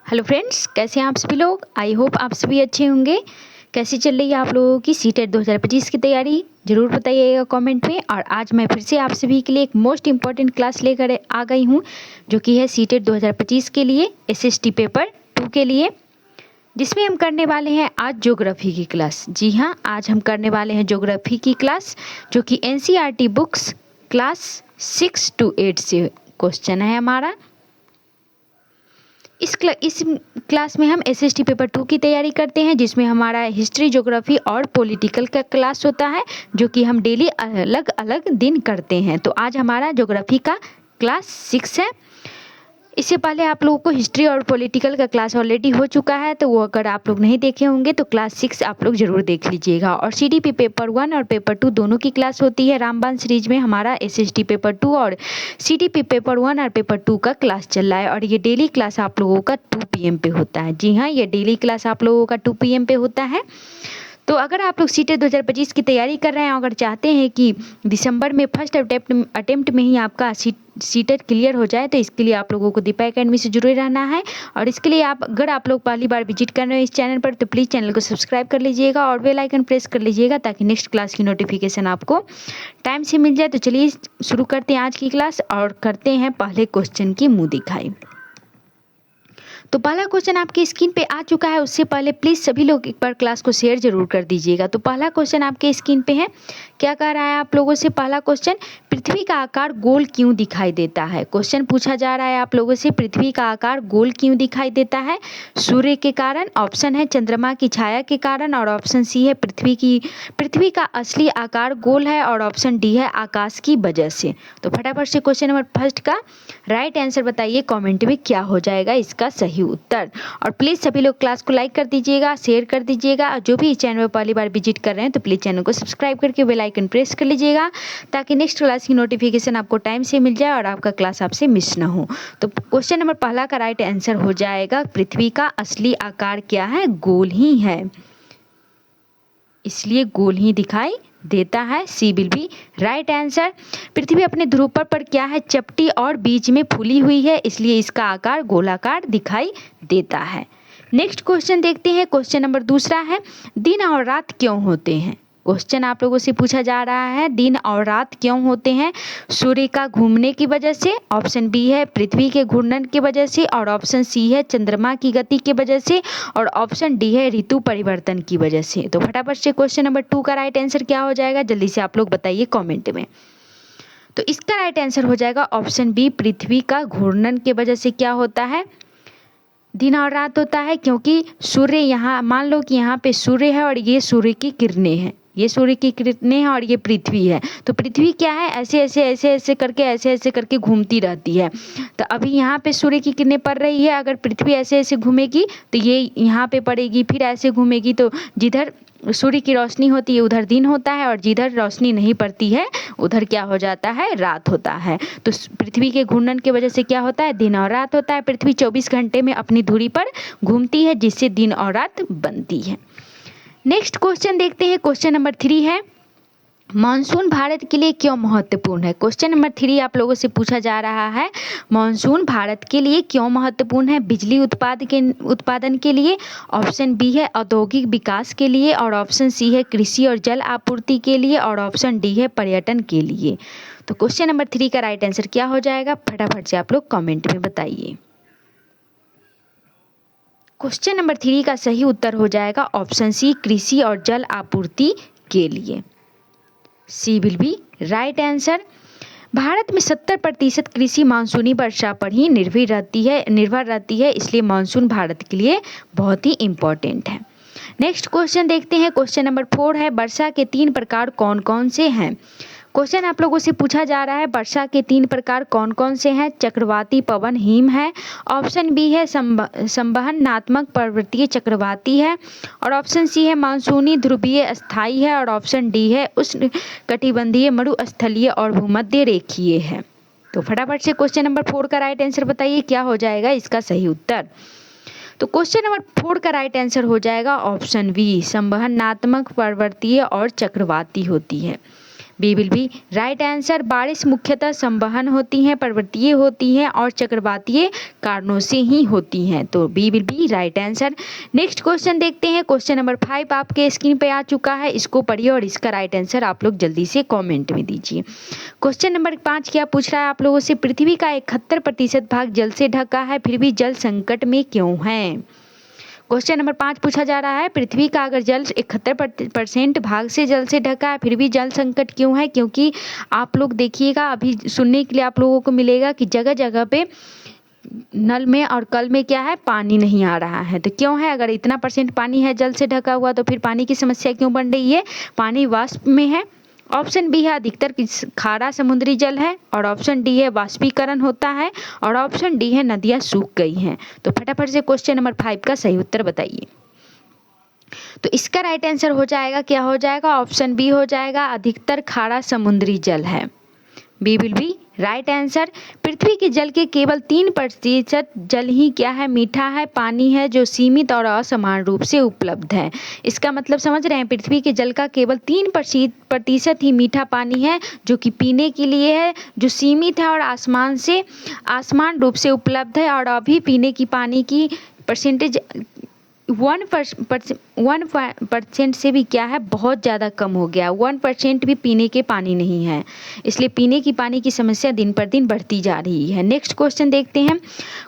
Hello friends, कैसे हैं आप सभी लोग। आई होप आप सभी अच्छे होंगे। कैसी चल रही है आप लोगों की सीटेट 2025 की तैयारी, ज़रूर बताइएगा कमेंट में। और आज मैं फिर से आप सभी के लिए एक मोस्ट इम्पॉर्टेंट क्लास लेकर आ गई हूँ, जो कि है सीटेट 2025 के लिए एसएसटी पेपर 2 के लिए, जिसमें हम करने वाले हैं आज ज्योग्राफी की क्लास। जी हाँ, आज हम करने वाले हैं ज्योग्राफी की क्लास, जो कि एनसीईआरटी बुक्स क्लास 6 to 8 से क्वेश्चन है हमारा। इस क्लास में हम एसएसटी पेपर 2 की तैयारी करते हैं, जिसमें हमारा हिस्ट्री, ज्योग्राफी और पॉलिटिकल का क्लास होता है, जो कि हम डेली अलग अलग दिन करते हैं। तो आज हमारा ज्योग्राफी का क्लास 6 है। इससे पहले आप लोगों को हिस्ट्री और पॉलिटिकल का क्लास ऑलरेडी हो चुका है, तो वो अगर आप लोग नहीं देखे होंगे तो क्लास 6 आप लोग ज़रूर देख लीजिएगा। और सीडीपी पेपर 1 और पेपर 2 दोनों की क्लास होती है। रामबाण सीरीज में हमारा एसएसटी पेपर 2 और सीडीपी पेपर 1 और पेपर 2 का क्लास चल रहा है, और ये डेली क्लास आप लोगों का 2 PM पे होता है। जी हाँ, ये डेली क्लास आप लोगों का 2 PM पे होता है। तो अगर आप लोग सीटेट 2025 की तैयारी कर रहे हैं, अगर चाहते हैं कि दिसंबर में फर्स्ट अटेम्प्ट में ही आपका सीटेट क्लियर हो जाए, तो इसके लिए आप लोगों को दीपा एकेडमी से जुड़े रहना है। और इसके लिए अगर आप लोग पहली बार विजिट कर रहे हो इस चैनल पर, तो प्लीज़ चैनल को सब्सक्राइब कर लीजिएगा और बेल आइकन प्रेस कर लीजिएगा, ताकि नेक्स्ट क्लास की नोटिफिकेशन आपको टाइम से मिल जाए। तो चलिए शुरू करते हैं आज की क्लास और करते हैं पहले क्वेश्चन की मुँह दिखाई। तो पहला क्वेश्चन आपकी स्क्रीन पे आ चुका है। उससे पहले प्लीज़ सभी लोग एक बार क्लास को शेयर जरूर कर दीजिएगा। तो पहला क्वेश्चन आपके स्क्रीन पे है। क्या कह रहा है आप लोगों से पहला क्वेश्चन, पृथ्वी का आकार गोल क्यों दिखाई देता है। क्वेश्चन पूछा जा रहा है आप लोगों से, पृथ्वी का आकार गोल क्यों दिखाई देता है। सूर्य के कारण, ऑप्शन है चंद्रमा की छाया के कारण, और ऑप्शन सी है पृथ्वी का असली आकार गोल है, और ऑप्शन डी है आकाश की वजह से। तो फटाफट से क्वेश्चन नंबर फर्स्ट का राइट आंसर बताइए कमेंट में, क्या हो जाएगा इसका सही उत्तर। और प्लीज़ सभी लोग क्लास को लाइक कर दीजिएगा, शेयर कर दीजिएगा, और जो भी इस चैनल पर पहली बार विजिट कर रहे हैं तो प्लीज़ चैनल को सब्सक्राइब करके बेल आइकन प्रेस कर लीजिएगा, ताकि नेक्स्ट क्लास की नोटिफिकेशन आपको टाइम से मिल जाए और आपका क्लास आपसे मिस ना हो। तो क्वेश्चन नंबर पहला का राइट आंसर हो जाएगा, पृथ्वी का असली आकार क्या है, गोल ही है, इसलिए गोल ही दिखाई देता है। सी विल बी राइट आंसर। पृथ्वी अपने ध्रुव पर क्या है, चपटी और बीच में फूली हुई है, इसलिए इसका आकार गोलाकार दिखाई देता है। नेक्स्ट क्वेश्चन देखते हैं। क्वेश्चन नंबर दूसरा है, दिन और रात क्यों होते हैं। क्वेश्चन आप लोगों से पूछा जा रहा है, दिन और रात क्यों होते हैं। सूर्य का घूमने की वजह से, ऑप्शन बी है पृथ्वी के घूर्णन की वजह से, और ऑप्शन सी है चंद्रमा की गति की वजह से, और ऑप्शन डी है ऋतु परिवर्तन की वजह से। तो फटाफट से क्वेश्चन नंबर 2 का राइट आंसर क्या हो जाएगा, जल्दी से आप लोग बताइए कॉमेंट में। तो इसका राइट आंसर हो जाएगा ऑप्शन बी, पृथ्वी का घूर्णन की वजह से क्या होता है, दिन और रात होता है। क्योंकि सूर्य, यहाँ मान लो कि यहाँ पे सूर्य है और ये सूर्य की किरणें हैं, ये सूर्य की किरणें हैं और ये पृथ्वी है। तो पृथ्वी क्या है, ऐसे ऐसे ऐसे ऐसे करके घूमती रहती है। तो अभी यहाँ पे सूर्य की किरणें पड़ रही है, अगर पृथ्वी ऐसे ऐसे घूमेगी तो ये यहाँ पे पड़ेगी, फिर ऐसे घूमेगी, तो जिधर सूर्य की रोशनी होती है उधर दिन होता है, और जिधर रोशनी नहीं पड़ती है उधर क्या हो जाता है, रात होता है। तो पृथ्वी के घूर्णन की वजह से क्या होता है, दिन और रात होता है। पृथ्वी 24 घंटे में अपनी धुरी पर घूमती है, जिससे दिन और रात बनती है। नेक्स्ट क्वेश्चन देखते हैं। क्वेश्चन नंबर 3 है, मानसून भारत के लिए क्यों महत्वपूर्ण है। क्वेश्चन नंबर 3 आप लोगों से पूछा जा रहा है, मानसून भारत के लिए क्यों महत्वपूर्ण है। बिजली उत्पादन के लिए, ऑप्शन बी है औद्योगिक विकास के लिए, और ऑप्शन सी है कृषि और जल आपूर्ति के लिए, और ऑप्शन डी है पर्यटन के लिए। तो क्वेश्चन नंबर 3 का राइट आंसर क्या हो जाएगा, फटाफट से आप लोग कमेंट में बताइए। क्वेश्चन नंबर 3 का सही उत्तर हो जाएगा ऑप्शन सी, कृषि और जल आपूर्ति के लिए। C will be right answer. भारत में 70% कृषि मानसूनी वर्षा पर ही निर्भर रहती है, इसलिए मानसून भारत के लिए बहुत ही इम्पोर्टेंट है। नेक्स्ट क्वेश्चन देखते हैं। क्वेश्चन नंबर 4 है, वर्षा के 3 प्रकार कौन कौन से हैं। क्वेश्चन आप लोगों से पूछा जा रहा है, वर्षा के 3 प्रकार कौन कौन से हैं। चक्रवाती, पवन, हिम है। ऑप्शन बी है संवहनात्मक पर्वतीय चक्रवाती है, और ऑप्शन सी है मानसूनी ध्रुवीय अस्थायी है, और ऑप्शन डी है उष्णकटिबंधीय मरुस्थलीय और भूमध्य रेखीय है। तो फटाफट से क्वेश्चन नंबर 4 का राइट आंसर बताइए, क्या हो जाएगा इसका सही उत्तर। तो क्वेश्चन नंबर 4 का राइट आंसर हो जाएगा ऑप्शन बी, संवहनात्मक पर्वतीय और चक्रवाती होती है। B will be right answer. बारिश मुख्यतः संवहन होती हैं, पर्वतीय होती हैं और चक्रवातीय कारणों से ही होती हैं, तो B will be right answer. Next question देखते हैं। क्वेश्चन नंबर 5 आपके स्क्रीन पे आ चुका है, इसको पढ़िए और इसका राइट आंसर आप लोग जल्दी से कॉमेंट में दीजिए। क्वेश्चन नंबर 5 क्या पूछ रहा है आप लोगों से, पृथ्वी का 71% भाग जल से ढका है, फिर भी जल संकट में क्यों है। क्वेश्चन नंबर 5 पूछा जा रहा है, पृथ्वी का अगर जल 71% भाग से जल से ढका है, फिर भी जल संकट क्यों है। क्योंकि आप लोग देखिएगा, अभी सुनने के लिए आप लोगों को मिलेगा कि जगह जगह पे नल में और कल में क्या है, पानी नहीं आ रहा है। तो क्यों है, अगर इतना % पानी है जल से ढका हुआ, तो फिर पानी की समस्या क्यों बन रही है, पानी वाष्प में है। ऑप्शन बी है अधिकतर खारा समुद्री जल है, और ऑप्शन डी है वाष्पीकरण होता है, और ऑप्शन डी है नदियां सूख गई हैं। तो फटाफट से क्वेश्चन नंबर 5 का सही उत्तर बताइए। तो इसका राइट आंसर हो जाएगा, क्या हो जाएगा, ऑप्शन बी हो जाएगा, अधिकतर खारा समुद्री जल है। B will be right answer. पृथ्वी के जल के केवल 3% जल ही क्या है, मीठा है, पानी है, जो सीमित और असमान रूप से उपलब्ध है। इसका मतलब समझ रहे हैं, पृथ्वी के जल का केवल 3% ही मीठा पानी है, जो कि पीने के लिए है, जो सीमित है और आसमान रूप से उपलब्ध है। और अभी पीने की पानी की परसेंटेज 1% से भी क्या है, बहुत ज़्यादा कम हो गया। 1% भी पीने के पानी नहीं है, इसलिए पीने की पानी की समस्या दिन पर दिन बढ़ती जा रही है। नेक्स्ट क्वेश्चन देखते हैं।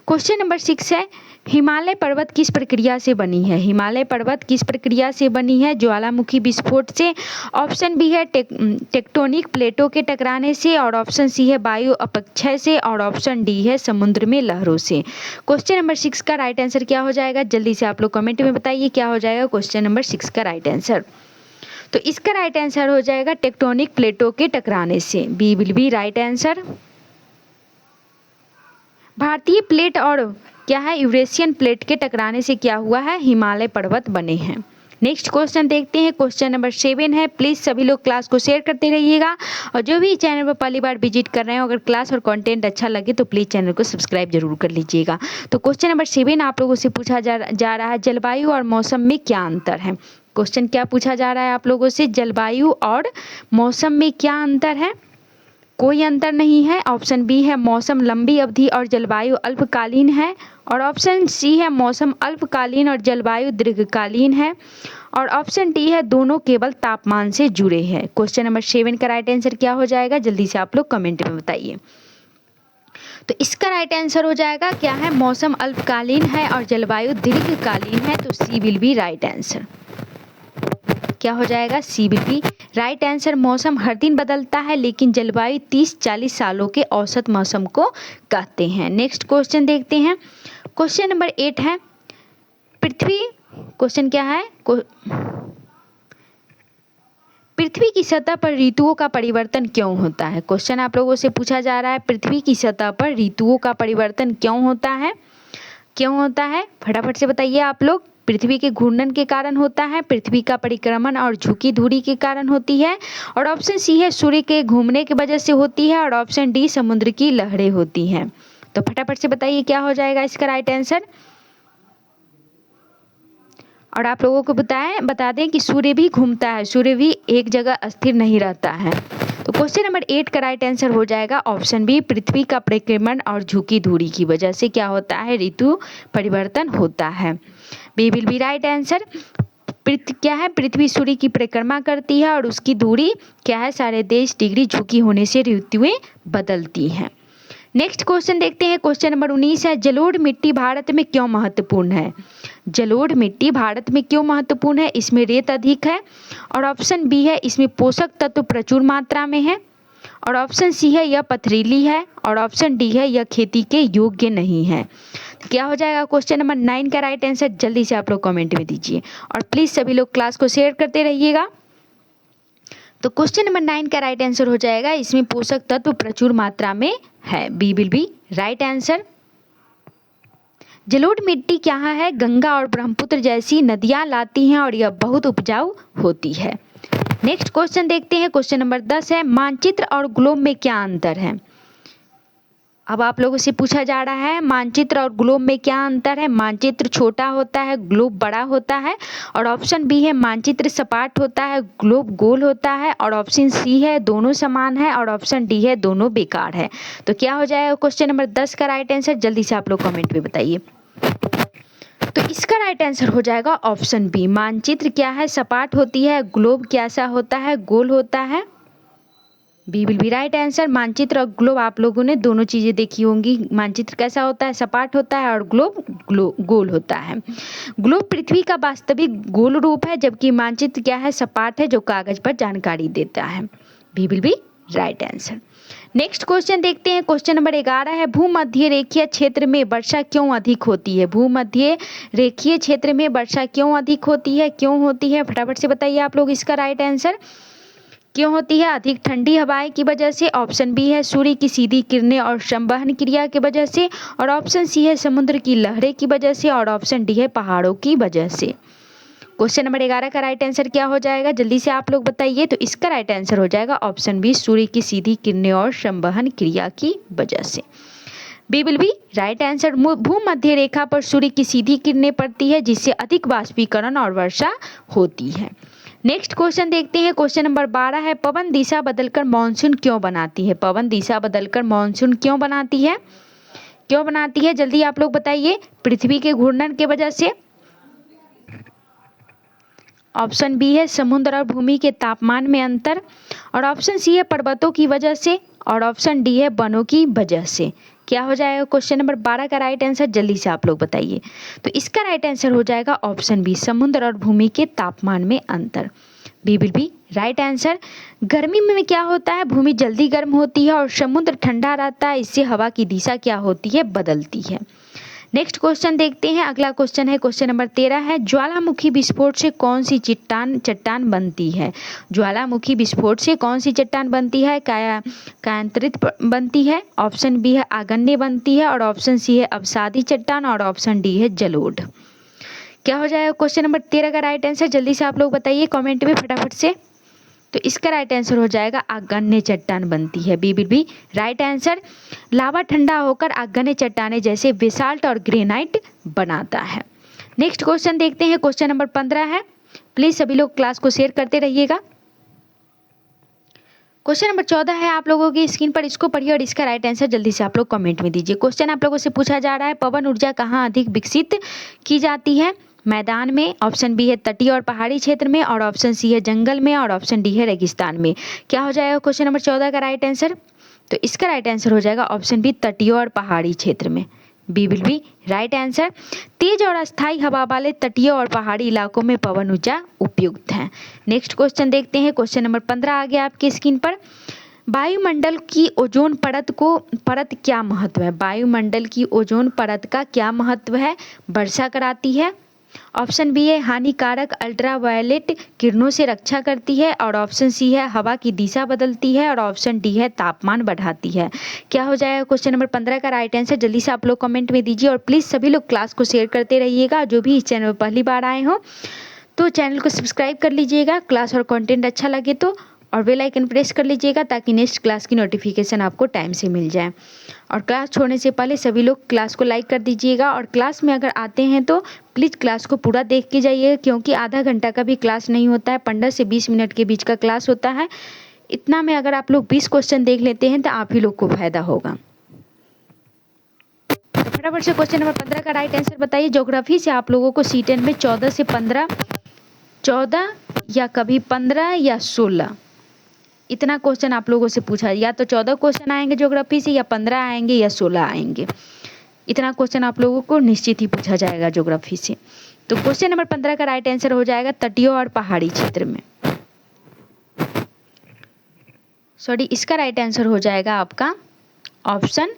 क्वेश्चन नंबर 6 है, हिमालय पर्वत किस प्रक्रिया से बनी है। हिमालय पर्वत किस प्रक्रिया से बनी है, ज्वालामुखी विस्फोट से, ऑप्शन बी है टेक्टोनिक प्लेटों के टकराने से, और ऑप्शन सी है वायु अपक्षय से, और ऑप्शन डी है समुद्र में लहरों से। क्वेश्चन नंबर 6 का राइट आंसर क्या हो जाएगा, जल्दी से आप लोग कमेंट में बताइए क्या हो जाएगा क्वेश्चन नंबर 6 का राइट आंसर। तो इसका राइट आंसर हो जाएगा टेक्टोनिक प्लेटों के टकराने से। B will be right answer. भारतीय प्लेट और क्या है, यूरेशियन प्लेट के टकराने से क्या हुआ है, हिमालय पर्वत बने हैं। नेक्स्ट क्वेश्चन देखते हैं। क्वेश्चन नंबर 7 है, प्लीज़ सभी लोग क्लास को शेयर करते रहिएगा, और जो भी चैनल पर पहली बार विजिट कर रहे हो, अगर क्लास और कंटेंट अच्छा लगे तो प्लीज़ चैनल को सब्सक्राइब जरूर कर लीजिएगा। तो क्वेश्चन नंबर 7 आप लोगों से पूछा जा रहा है, जलवायु और मौसम में क्या अंतर है। क्वेश्चन क्या पूछा जा रहा है आप लोगों से, जलवायु और मौसम में क्या अंतर है। कोई अंतर नहीं है। ऑप्शन बी है मौसम लंबी अवधि और जलवायु अल्पकालीन है, और ऑप्शन सी है मौसम अल्पकालीन और जलवायु दीर्घकालीन है, और ऑप्शन डी है दोनों केवल तापमान से जुड़े हैं। क्वेश्चन नंबर 7 का राइट आंसर क्या हो जाएगा, जल्दी से आप लोग कमेंट में बताइए। तो इसका राइट आंसर हो जाएगा क्या है, मौसम अल्पकालीन है और जलवायु दीर्घकालीन है, तो सी विल बी राइट आंसर। क्या हो जाएगा, सी विल बी राइट आंसर। मौसम हर दिन बदलता है, लेकिन जलवायु 30-40 सालों के औसत मौसम को कहते हैं। नेक्स्ट क्वेश्चन देखते हैं। क्वेश्चन नंबर 8 है, क्वेश्चन क्या है, पृथ्वी की सतह पर ऋतुओं का परिवर्तन क्यों होता है। क्वेश्चन आप लोगों से पूछा जा रहा है, पृथ्वी की सतह पर ऋतुओं का परिवर्तन क्यों होता है, फटाफट से बताइए आप लोग। पृथ्वी के घूर्णन के कारण होता है, पृथ्वी का परिक्रमण और झुकी धुरी के कारण होती है, और ऑप्शन सी है सूर्य के घूमने की वजह से होती है, और ऑप्शन डी समुद्र की लहरें होती हैं। तो फटाफट से बताइए क्या हो जाएगा इसका राइट आंसर। और आप लोगों को बता दें कि सूर्य भी घूमता है, सूर्य भी एक जगह स्थिर नहीं रहता है। तो क्वेश्चन नंबर 8 का राइट आंसर हो जाएगा ऑप्शन बी, पृथ्वी का परिक्रमण और झुकी धुरी की वजह से क्या होता है, ऋतु परिवर्तन होता है। B will be right answer. क्या है, पृथ्वी सूर्य की परिक्रमा करती है और उसकी दूरी क्या है, 23.5 डिग्री झुकी होने से ऋतुएं बदलती हैं। नेक्स्ट क्वेश्चन देखते हैं। क्वेश्चन नंबर 19 है, जलोढ़ मिट्टी भारत में क्यों महत्वपूर्ण है। जलोढ़ मिट्टी भारत में क्यों महत्वपूर्ण है, इसमें रेत अधिक है, और ऑप्शन बी है इसमें पोषक तत्व प्रचुर मात्रा में है, और ऑप्शन सी है यह पथरीली है, और ऑप्शन डी है यह खेती के योग्य नहीं है। तो क्या हो जाएगा क्वेश्चन नंबर 9 का राइट आंसर, जल्दी से आप लोग कमेंट में दीजिए, और प्लीज़ सभी लोग क्लास को शेयर करते रहिएगा। तो क्वेश्चन नंबर 9 का राइट आंसर हो जाएगा इसमें पोषक तत्व प्रचुर मात्रा में है। B will be right answer. जलोढ़ मिट्टी क्या है, गंगा और ब्रह्मपुत्र जैसी नदियां लाती हैं और यह बहुत उपजाऊ होती है। नेक्स्ट क्वेश्चन देखते हैं। क्वेश्चन नंबर 10 है, मानचित्र और ग्लोब में क्या अंतर है। अब आप लोगों से पूछा जा रहा है मानचित्र और ग्लोब में क्या अंतर है। मानचित्र छोटा होता है, ग्लोब बड़ा होता है। और ऑप्शन बी है मानचित्र सपाट होता है, ग्लोब गोल होता है। और ऑप्शन सी है दोनों समान है। और ऑप्शन डी है दोनों बेकार है। तो क्या हो जाएगा क्वेश्चन नंबर 10 का राइट आंसर, जल्दी से आप लोग कमेंट में बताइए। तो इसका राइट आंसर हो जाएगा ऑप्शन बी, मानचित्र क्या है, सपाट होती है, ग्लोब कैसा होता है, गोल होता है। B will be right answer. मानचित्र और ग्लोब आप लोगों ने दोनों चीजें देखी होंगी। मानचित्र कैसा होता है, सपाट होता है, और ग्लोब गोल होता है। ग्लोब पृथ्वी का वास्तविक गोल रूप है, जबकि मानचित्र क्या है, सपाट है, जो कागज पर जानकारी देता है। B will be right answer. Next question देखते हैं। क्वेश्चन नंबर 11 है, भूमध्य रेखीय क्षेत्र में वर्षा क्यों अधिक होती है। भूमध्य रेखीय क्षेत्र में वर्षा क्यों अधिक होती है, क्यों होती है, फटाफट से बताइए आप लोग इसका राइट आंसर। क्यों होती है, अधिक ठंडी हवाएं की वजह से। ऑप्शन बी है सूर्य की सीधी किरणें और संवहन क्रिया की वजह से। और ऑप्शन सी है समुद्र की लहरें की वजह से। और ऑप्शन डी है पहाड़ों की वजह से। क्वेश्चन नंबर 11 का राइट आंसर क्या हो जाएगा, जल्दी से आप लोग बताइए। तो इसका राइट आंसर हो जाएगा ऑप्शन बी, सूर्य की सीधी किरणें और संवहन क्रिया की वजह से। B will be right answer. भूमध्य रेखा पर सूर्य की सीधी किरणें पड़ती है, जिससे अधिक वाष्पीकरण और वर्षा होती है। नेक्स्ट क्वेश्चन देखते हैं। क्वेश्चन नंबर 12 है, पवन दिशा बदलकर मानसून क्यों बनाती है। पवन दिशा बदलकर मानसून क्यों बनाती है, क्यों बनाती है, जल्दी आप लोग बताइए। पृथ्वी के घूर्णन की वजह से। ऑप्शन बी है समुद्र और भूमि के तापमान में अंतर। और ऑप्शन सी है पर्वतों की वजह से। और ऑप्शन डी है वनों की वजह से। क्या हो जाएगा क्वेश्चन नंबर 12 का राइट आंसर, जल्दी से आप लोग बताइए। तो इसका राइट आंसर हो जाएगा ऑप्शन बी, समुद्र और भूमि के तापमान में अंतर। B will be right answer. गर्मी में क्या होता है, भूमि जल्दी गर्म होती है और समुद्र ठंडा रहता है, इससे हवा की दिशा क्या होती है, बदलती है। नेक्स्ट क्वेश्चन देखते हैं। अगला क्वेश्चन है क्वेश्चन नंबर 13 है, ज्वालामुखी विस्फोट से कौन सी चट्टान बनती है। ज्वालामुखी विस्फोट से कौन सी चट्टान बनती है, कायांतरित बनती है। ऑप्शन बी है आग्नेय बनती है। और ऑप्शन सी है अवसादी चट्टान। और ऑप्शन डी है जलोढ़। क्या हो जाएगा क्वेश्चन नंबर 13 का राइट आंसर, जल्दी से आप लोग बताइए कमेंट में फटाफट से। तो इसका राइट आंसर हो जाएगा आग्नेय चट्टान बनती है। B will be right answer. लावा ठंडा होकर आग्नेय चट्टानें जैसे बेसाल्ट और ग्रेनाइट बनाता है। नेक्स्ट क्वेश्चन देखते हैं। क्वेश्चन नंबर 15 है, प्लीज सभी लोग क्लास को शेयर करते रहिएगा। क्वेश्चन नंबर 14 है आप लोगों की स्क्रीन पर, इसको पढ़िए और इसका राइट आंसर जल्दी से आप लोग कमेंट में दीजिए। क्वेश्चन आप लोगों से पूछा जा रहा है, पवन ऊर्जा कहाँ अधिक विकसित की जाती है। मैदान में। ऑप्शन बी है तटीय और पहाड़ी क्षेत्र में। और ऑप्शन सी है जंगल में। और ऑप्शन डी है रेगिस्तान में। क्या हो जाएगा क्वेश्चन नंबर 14 का राइट आंसर। तो इसका राइट आंसर हो जाएगा ऑप्शन बी, तटीय और पहाड़ी क्षेत्र में। B will be right answer. तेज और अस्थायी हवा वाले तटीय और पहाड़ी इलाकों में पवन ऊर्जा उपयुक्त है। नेक्स्ट क्वेश्चन देखते हैं। क्वेश्चन नंबर 15 आ गया आपकी स्क्रीन पर। वायुमंडल की ओजोन परत क्या महत्व है। वायुमंडल की ओजोन परत का क्या महत्व है, वर्षा कराती है। ऑप्शन बी है हानिकारक अल्ट्रावायलेट किरणों से रक्षा करती है। और ऑप्शन सी है हवा की दिशा बदलती है। और ऑप्शन डी है तापमान बढ़ाती है। क्या हो जाएगा क्वेश्चन नंबर 15 का राइट आंसर, जल्दी से आप लोग कमेंट में दीजिए। और प्लीज़ सभी लोग क्लास को शेयर करते रहिएगा। जो भी इस चैनल पर पहली बार आए हो तो चैनल को सब्सक्राइब कर लीजिएगा, क्लास और कंटेंट अच्छा लगे तो। और बेल आइकन प्रेस कर लीजिएगा ताकि नेक्स्ट क्लास की नोटिफिकेशन आपको टाइम से मिल जाए। और क्लास छोड़ने से पहले सभी लोग क्लास को लाइक कर दीजिएगा। और क्लास में अगर आते हैं तो प्लीज़ क्लास को पूरा देख के जाइए, क्योंकि आधा घंटा का भी क्लास नहीं होता है, 15 से 20 मिनट के बीच का क्लास होता है। इतना में अगर आप लोग 20 क्वेश्चन देख लेते हैं तो आप ही लोग को फायदा होगा। तो फटाफट से क्वेश्चन नंबर 15 का राइट आंसर बताइए। ज्योग्राफी से आप लोगों को C10 में 14 से 15, 14 या कभी 15 या 16, इतना क्वेश्चन आप लोगों से पूछा। या तो 14 क्वेश्चन आएंगे ज्योग्राफी से, या 15 आएंगे, या 16 आएंगे। इतना क्वेश्चन आप लोगों को निश्चित ही पूछा जाएगा ज्योग्राफी से। तो क्वेश्चन नंबर 15 का राइट आंसर हो जाएगा तटीय और पहाड़ी क्षेत्र में। सॉरी, इसका राइट आंसर हो जाएगा आपका ऑप्शन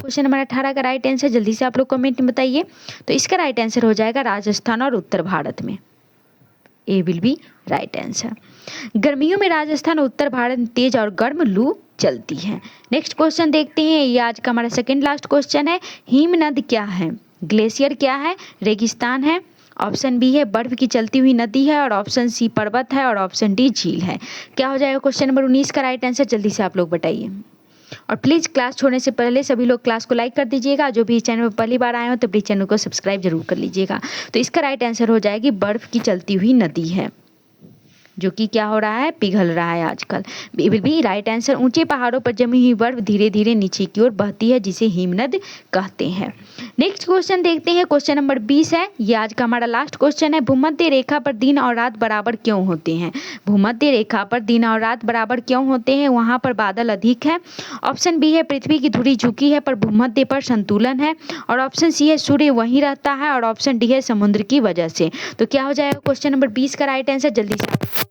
क्वेश्चन नंबर 18 का राइट आंसर जल्दी से आप लोग कमेंट में बताइए। तो इसका राइट आंसर हो जाएगा राजस्थान और उत्तर भारत में। ए विल बी राइट आंसर। गर्मियों में राजस्थान और उत्तर भारत में तेज और गर्म लू चलती है। नेक्स्ट क्वेश्चन देखते हैं, ये आज का हमारा सेकंड लास्ट क्वेश्चन है। हिमनद क्या है? ग्लेशियर क्या है? रेगिस्तान है? ऑप्शन बी है बर्फ की चलती हुई नदी है, और ऑप्शन सी पर्वत है, और ऑप्शन डी झील है। क्या हो जाएगा क्वेश्चन नंबर 19 का राइट आंसर? जल्दी से आप लोग बताइए। और प्लीज़ क्लास छोड़ने से पहले सभी लोग क्लास को लाइक कर दीजिएगा। जो भी चैनल पर पहली बार आए हो तो प्लीज़ चैनल को सब्सक्राइब जरूर कर लीजिएगा। तो इसका राइट आंसर हो जाएगी बर्फ की चलती हुई नदी है, जो कि क्या हो रहा है? पिघल रहा है आजकल। Will be right answer. ऊंचे पहाड़ों पर जमी हुई बर्फ धीरे धीरे नीचे की ओर बहती है, जिसे हिमनद कहते हैं। नेक्स्ट क्वेश्चन देखते हैं, क्वेश्चन नंबर 20 है, ये आज का हमारा लास्ट क्वेश्चन है। भूमध्य रेखा पर दिन और रात बराबर क्यों होते हैं? भूमध्य रेखा पर दिन और रात बराबर क्यों होते हैं? वहां पर बादल अधिक है। ऑप्शन बी है पृथ्वी की धुरी झुकी है पर भूमध्य पर संतुलन है, और ऑप्शन सी है सूर्य वहीं रहता है, और ऑप्शन डी है समुद्र की वजह से। तो क्या हो जाएगा क्वेश्चन नंबर 20 का राइट आंसर? जल्दी से।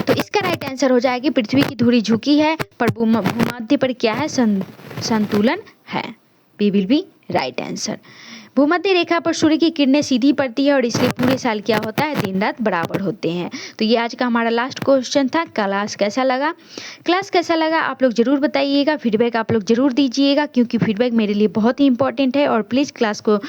तो इसका राइट आंसर हो जाएगी पृथ्वी की धुरी झुकी है पर भूमध्य पर क्या है? संतुलन है। B will be right answer. भूमध्य रेखा पर सूर्य की किरणें सीधी पड़ती है, और इसलिए पूरे साल क्या होता है? दिन रात बराबर होते हैं। तो ये आज का हमारा लास्ट क्वेश्चन था। क्लास कैसा लगा? क्लास कैसा लगा आप लोग जरूर बताइएगा। फीडबैक आप लोग जरूर दीजिएगा, क्योंकि फीडबैक मेरे लिए बहुत ही इंपॉर्टेंट है। और प्लीज़ क्लास को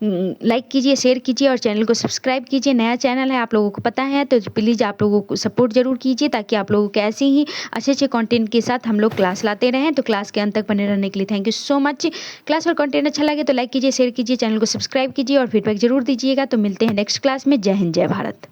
लाइक कीजिए, शेयर कीजिए, और चैनल को सब्सक्राइब कीजिए। नया चैनल है, आप लोगों को पता है, तो प्लीज़ आप लोगों को सपोर्ट जरूर कीजिए, ताकि आप लोगों को ऐसे ही अच्छे अच्छे कंटेंट के साथ हम लोग क्लास लाते रहें। तो क्लास के अंत तक बने रहने के लिए thank you so much. Class और कंटेंट अच्छा लगे तो लाइक कीजिए, शेयर कीजिए, चैनल को सब्सक्राइब कीजिए और फीडबैक जरूर दीजिएगा। तो मिलते हैं नेक्स्ट क्लास में। जय हिंद, जय भारत।